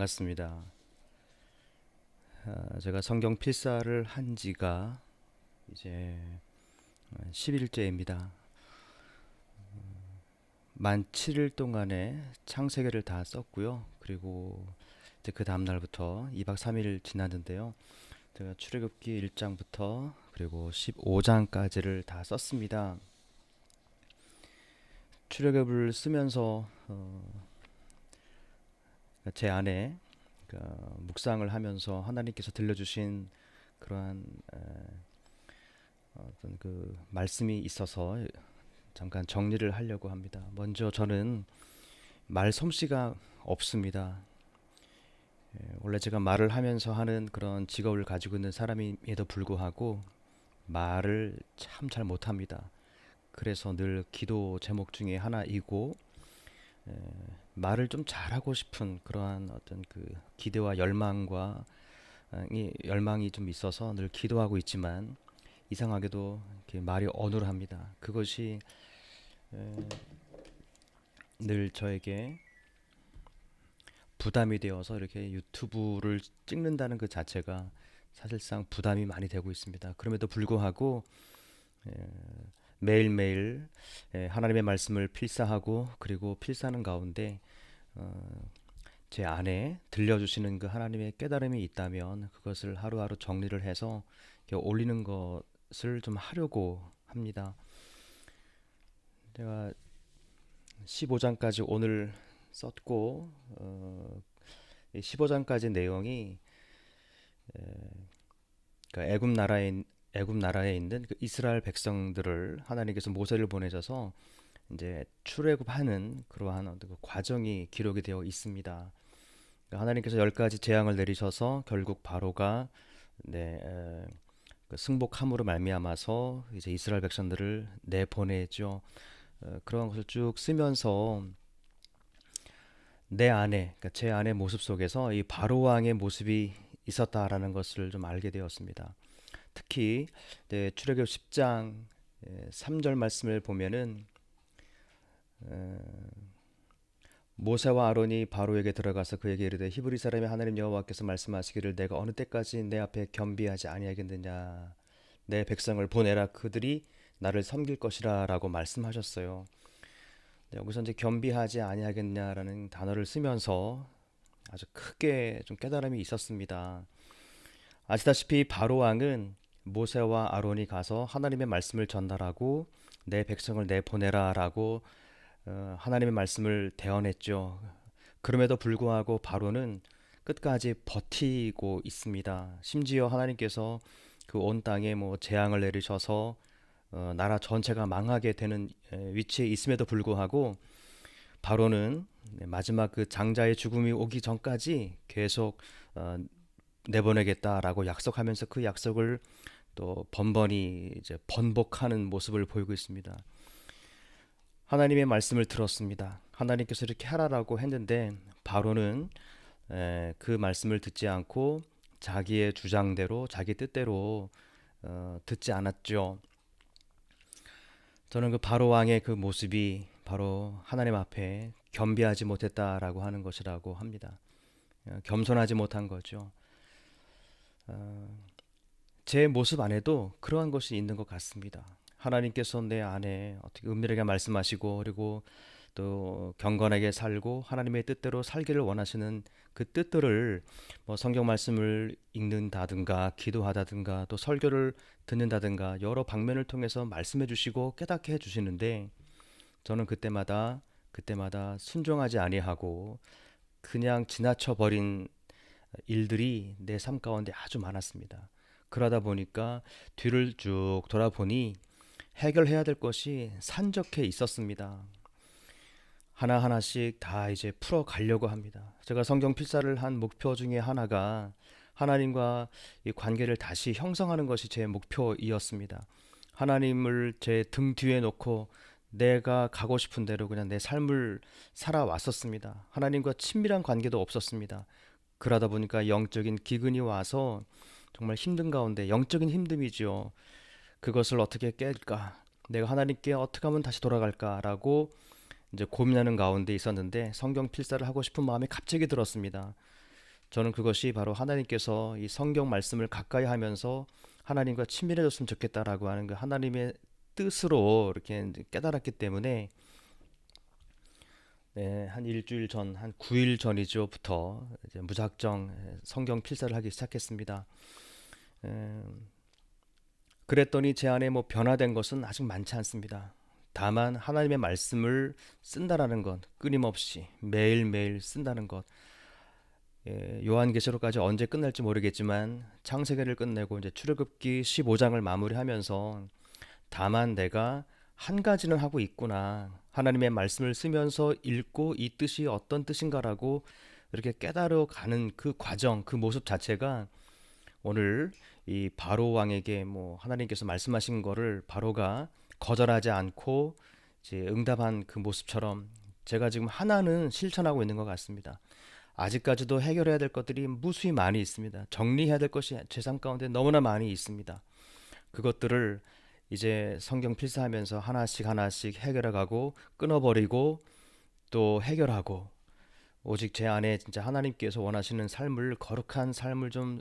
반갑습니다. 제가 성경 필사를 한 지가 이제 10일째입니다. 만 7일 동안에 창세기를 다 썼고요. 그리고 이제 그 다음 날부터 2박 3일 지났는데요. 제가 출애굽기 1장부터 그리고 15장까지를 다 썼습니다. 출애굽을 쓰면서 제 안에 묵상을 하면서 하나님께서 들려주신 그러한 어떤 그 말씀이 있어서 잠깐 정리를 하려고 합니다. 먼저 저는 말 솜씨가 없습니다. 원래 제가 말을 하면서 하는 그런 직업을 가지고 있는 사람임에도 불구하고 말을 참 잘 못합니다. 그래서 늘 기도 제목 중에 하나이고 말을 좀 잘하고 싶은 그러한 어떤 그 기대와 열망이 좀 있어서 늘 기도하고 있지만 이상하게도 이렇게 말이 어눌합니다. 그것이 늘 저에게 부담이 되어서 이렇게 유튜브를 찍는다는 그 자체가 사실상 부담이 많이 되고 있습니다. 그럼에도 불구하고 매일매일 하나님의 말씀을 필사하고 그리고 필사하는 가운데 제 안에 들려주시는 그 하나님의 깨달음이 있다면 그것을 하루하루 정리를 해서 이렇게 올리는 것을 좀 하려고 합니다. 제가 15장까지 오늘 썼고 15장까지 내용이 그러니까 애굽 나라에 있는 그 이스라엘 백성들을 하나님께서 모세를 보내셔서 이제 출애굽하는 그러한 어떤 그 과정이 기록이 되어 있습니다. 그러니까 하나님께서 10가지 재앙을 내리셔서 결국 바로가 네, 그 승복함으로 말미암아서 이제 이스라엘 백성들을 내보내죠. 그런 것을 쭉 쓰면서 내 안에, 그러니까 제 안의 모습 속에서 이 바로 왕의 모습이 있었다라는 것을 좀 알게 되었습니다. 특히 네, 출애굽 10장 3절 말씀을 보면은 모세와 아론이 바로에게 들어가서 그에게 이르되 히브리 사람의 하나님 여호와께서 말씀하시기를 내가 어느 때까지 내 앞에 겸비하지 아니하겠느냐 내 백성을 보내라 그들이 나를 섬길 것이라라고 말씀하셨어요. 네, 여기서 이제 겸비하지 아니하겠냐라는 단어를 쓰면서 아주 크게 좀 깨달음이 있었습니다. 아시다시피 바로 왕은 모세와 아론이 가서 하나님의 말씀을 전달하고 내 백성을 내보내라라고 하나님의 말씀을 대언했죠. 그럼에도 불구하고 바로는 끝까지 버티고 있습니다. 심지어 하나님께서 그 온 땅에 뭐 재앙을 내리셔서 나라 전체가 망하게 되는 위치에 있음에도 불구하고 바로는 마지막 그 장자의 죽음이 오기 전까지 계속 어, 내보내겠다라고 약속하면서 그 약속을 또 번번이 이제 번복하는 모습을 보이고 있습니다. 하나님의 말씀을 들었습니다. 하나님께서 이렇게 하라라고 했는데 바로는 그 말씀을 듣지 않고 자기의 주장대로 자기 뜻대로 듣지 않았죠. 저는 그 바로 왕의 그 모습이 바로 하나님 앞에 겸비하지 못했다라고 하는 것이라고 합니다. 겸손하지 못한 거죠. 제 모습 안에도 그러한 것이 있는 것 같습니다. 하나님께서 내 안에 어떻게 은밀하게 말씀하시고 그리고 또 경건하게 살고 하나님의 뜻대로 살기를 원하시는 그 뜻들을 뭐 성경 말씀을 읽는다든가 기도하다든가 또 설교를 듣는다든가 여러 방면을 통해서 말씀해 주시고 깨닫게 해 주시는데 저는 그때마다 순종하지 아니하고 그냥 지나쳐 버린 일들이 내 삶 가운데 아주 많았습니다. 그러다 보니까 뒤를 쭉 돌아보니 해결해야 될 것이 산적해 있었습니다. 하나하나씩 다 이제 풀어 가려고 합니다. 제가 성경 필사를 한 목표 중에 하나가 하나님과 이 관계를 다시 형성하는 것이 제 목표이었습니다. 하나님을 제 등 뒤에 놓고 내가 가고 싶은 대로 그냥 내 삶을 살아왔었습니다. 하나님과 친밀한 관계도 없었습니다. 그러다 보니까 영적인 기근이 와서 정말 힘든 가운데 영적인 힘듦이죠. 그것을 어떻게 깰까? 내가 하나님께 어떻게 하면 다시 돌아갈까라고 이제 고민하는 가운데 있었는데 성경 필사를 하고 싶은 마음이 갑자기 들었습니다. 저는 그것이 바로 하나님께서 이 성경 말씀을 가까이 하면서 하나님과 친밀해졌으면 좋겠다라고 하는 그 하나님의 뜻으로 이렇게 이제 깨달았기 때문에 네, 한 일주일 전, 한 9일 전이죠부터 이제 무작정 성경 필사를 하기 시작했습니다. 에, 그랬더니 제 안에 뭐 변화된 것은 아직 많지 않습니다. 다만 하나님의 말씀을 쓴다라는 것, 끊임없이 매일매일 쓴다는 것. 요한계시록까지 언제 끝날지 모르겠지만 창세기를 끝내고 이제 출애굽기 15장을 마무리하면서 다만 내가 한 가지는 하고 있구나. 하나님의 말씀을 쓰면서 읽고 이 뜻이 어떤 뜻인가라고 이렇게 깨달아 가는 그 과정, 그 모습 자체가 오늘 이 바로 왕에게 뭐 하나님께서 말씀하신 거를 바로가 거절하지 않고 이제 응답한 그 모습처럼 제가 지금 하나는 실천하고 있는 것 같습니다. 아직까지도 해결해야 될 것들이 무수히 많이 있습니다. 정리해야 될 것이 제 삶 가운데 너무나 많이 있습니다. 그것들을 이제 성경 필사하면서 하나씩 하나씩 해결해가고 끊어버리고 또 해결하고 오직 제 안에 진짜 하나님께서 원하시는 삶을 거룩한 삶을 좀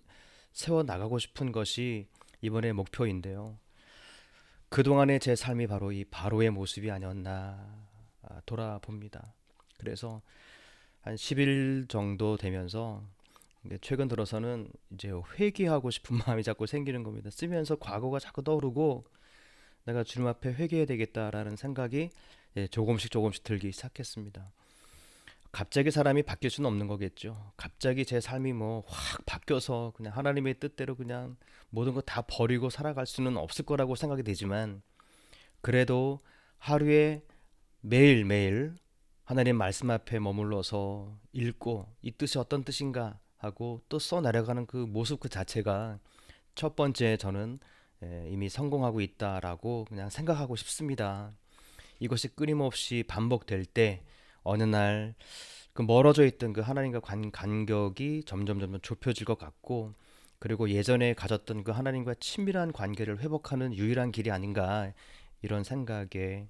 세워 나가고 싶은 것이 이번의 목표인데요. 그동안의 제 삶이 바로 이 바로의 모습이 아니었나 돌아봅니다. 그래서 한 10일 정도 되면서 최근 들어서는 이제 회개하고 싶은 마음이 자꾸 생기는 겁니다. 쓰면서 과거가 자꾸 떠오르고 내가 주님 앞에 회개해야 되겠다라는 생각이 조금씩 조금씩 들기 시작했습니다. 갑자기 사람이 바뀔 수는 없는 거겠죠. 갑자기 제 삶이 뭐 확 바뀌어서 그냥 하나님의 뜻대로 그냥 모든 거 다 버리고 살아갈 수는 없을 거라고 생각이 되지만 그래도 하루에 매일매일 하나님 말씀 앞에 머물러서 읽고 이 뜻이 어떤 뜻인가 하고 또 써내려가는 그 모습 그 자체가 첫 번째 저는 이미 성공하고 있다라고 그냥 생각하고 싶습니다. 이것이 끊임없이 반복될 때 어느 날 그 멀어져 있던 그 하나님과 간격이 점점 좁혀질 것 같고 그리고 예전에 가졌던 그 하나님과 친밀한 관계를 회복하는 유일한 길이 아닌가 이런 생각에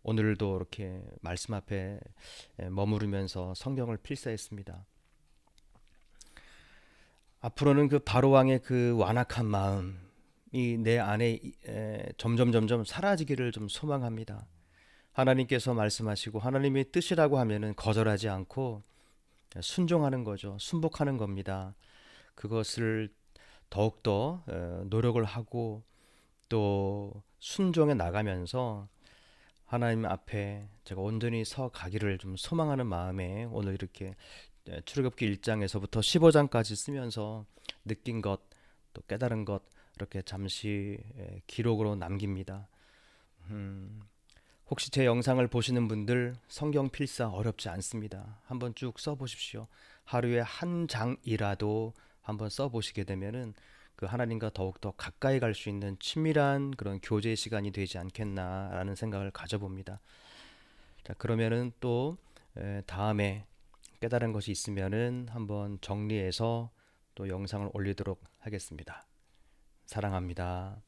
오늘도 이렇게 말씀 앞에 머무르면서 성경을 필사했습니다. 앞으로는 그 바로왕의 그 완악한 마음이 내 안에 점점 사라지기를 좀 소망합니다. 하나님께서 말씀하시고 하나님의 뜻이라고 하면은 거절하지 않고 순종하는 거죠. 순복하는 겁니다. 그것을 더욱더 노력을 하고 또 순종해 나가면서 하나님 앞에 제가 온전히 서 가기를 좀 소망하는 마음에 오늘 이렇게 출애굽기 1장에서부터 15장까지 쓰면서 느낀 것, 또 깨달은 것 이렇게 잠시 기록으로 남깁니다. 혹시 제 영상을 보시는 분들 성경 필사 어렵지 않습니다. 한번 쭉 써보십시오. 하루에 한 장이라도 한번 써보시게 되면은 그 하나님과 더욱더 가까이 갈 수 있는 친밀한 그런 교제 시간이 되지 않겠나라는 생각을 가져봅니다. 자, 그러면은 또 다음에 깨달은 것이 있으면은 한번 정리해서 또 영상을 올리도록 하겠습니다. 사랑합니다.